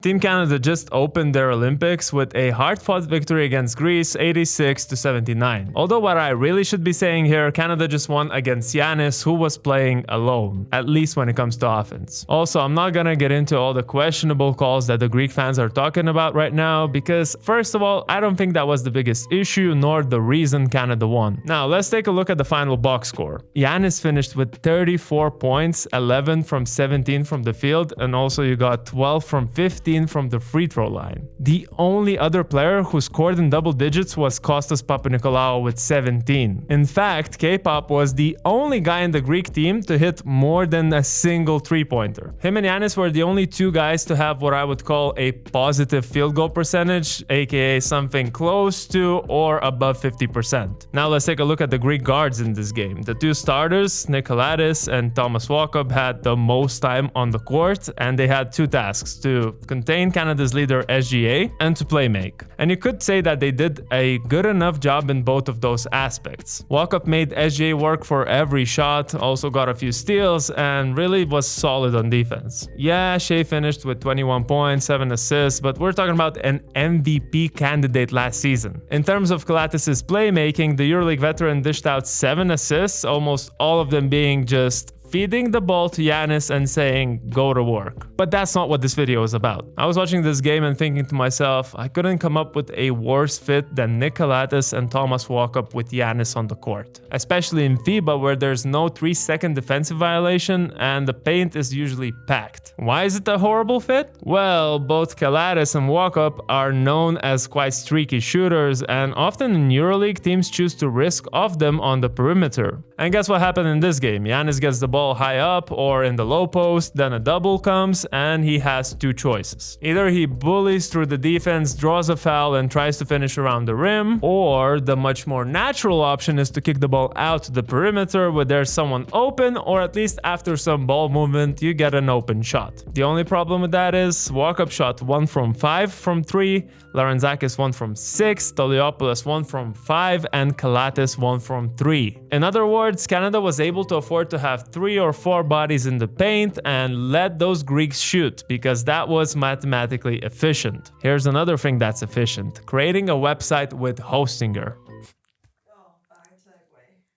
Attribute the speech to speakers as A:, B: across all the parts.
A: Team Canada just opened their Olympics with a hard-fought victory against Greece, 86-79. Although what I really should be saying here, Canada just won against Gytis, who was playing alone, at least when it comes to offense. Also, I'm not gonna get into all the questionable calls that the Greek fans are talking about right now, because first of all, I don't think that was the biggest issue, nor the reason Canada won. Now, let's take a look at the final box score. Gytis finished with 34 points, 11 from 17 from the field, and also you got 12 from 15 from the free throw line. The only other player who scored in double digits was Kostas Papanikolaou with 17. In fact, K-Pop was the only guy in the Greek team to hit more than a single three-pointer. Him and Gytis were the only two guys to have what I would call a positive field goal percentage, aka something close to or above 50%. Now let's take a look at the Greek guards in this game. The two starters, Gytis and Thomas Walkup, had the most time on the court, and they had two tasks: to contain Canada's leader SGA and to play make. And you could say that they did a good enough job in both of those aspects. Walkup made SGA work for every shot, also got a few steals, and really was solid on defense. Yeah, Shea finished with 21 points, 7 assists, but we're talking about an MVP candidate last season. In terms of Gytis' playmaking, the EuroLeague veteran dished out 7 assists, almost all of them being just feeding the ball to Gytis and saying, go to work. But that's not what this video is about. I was watching this game and thinking to myself, I couldn't come up with a worse fit than Gytis and Thomas Walkup with Gytis on the court. Especially in FIBA, where there's no 3-second defensive violation and the paint is usually packed. Why is it a horrible fit? Well, both Gytis and Walkup are known as quite streaky shooters, and often in EuroLeague, teams choose to risk off them on the perimeter. And guess what happened in this game? Gytis gets the ball high up or in the low post, then a double comes, and he has two choices. Either he bullies through the defense, draws a foul, and tries to finish around the rim, or the much more natural option is to kick the ball out to the perimeter where there's someone open, or at least after some ball movement, you get an open shot. The only problem with that is Walkup shot 1 from 5 from 3, Larenzakis 1 from 6, Toliopoulos 1 from 5, and Gytis 1 from 3. In other words, Canada was able to afford to have 3 or 4 bodies in the paint and let those Greeks shoot, because that was mathematically efficient. Here's another thing that's efficient: creating a website with Hostinger.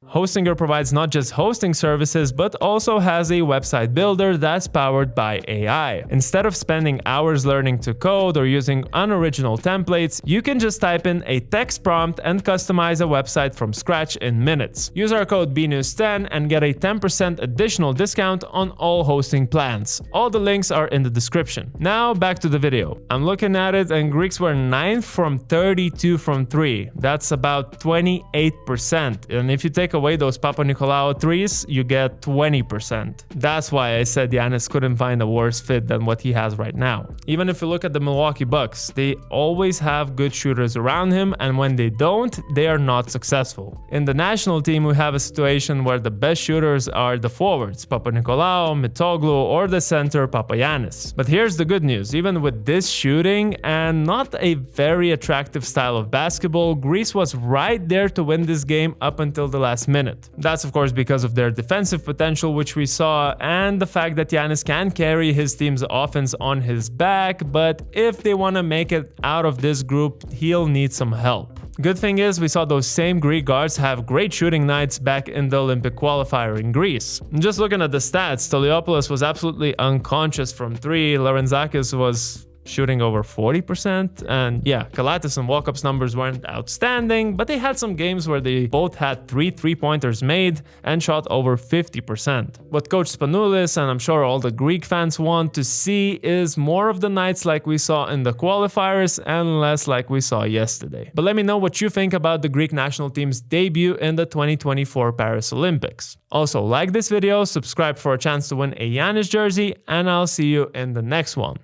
A: Hostinger provides not just hosting services, but also has a website builder that's powered by AI. Instead of spending hours learning to code or using unoriginal templates, you can just type in a text prompt and customize a website from scratch in minutes. Use our code BNews10 and get a 10% additional discount on all hosting plans. All the links are in the description. Now back to the video. I'm looking at it and Greeks were 9th from 32 from 3. That's about 28%. And if you take away those Papanikolaou threes, you get 20%. That's why I said Gytis couldn't find a worse fit than what he has right now. Even if you look at the Milwaukee Bucks, they always have good shooters around him, and when they don't, they are not successful. In the national team, we have a situation where the best shooters are the forwards, Papanikolaou, Mitoglu, or the center, Papagiannis. But here's the good news: even with this shooting and not a very attractive style of basketball, Greece was right there to win this game up until the last minute. That's of course because of their defensive potential, which we saw, and the fact that Gytis can carry his team's offense on his back, but if they want to make it out of this group, he'll need some help. Good thing is, we saw those same Greek guards have great shooting nights back in the Olympic qualifier in Greece. Just looking at the stats, Toliopoulos was absolutely unconscious from 3, Larenzakis was shooting over 40%, and yeah, Gytis and Walkup's numbers weren't outstanding, but they had some games where they both had 3 3-pointers made and shot over 50%. What Coach Spanoulis and I'm sure all the Greek fans want to see is more of the nights like we saw in the qualifiers and less like we saw yesterday. But let me know what you think about the Greek national team's debut in the 2024 Paris Olympics. Also, like this video, subscribe for a chance to win a Gytis jersey, and I'll see you in the next one.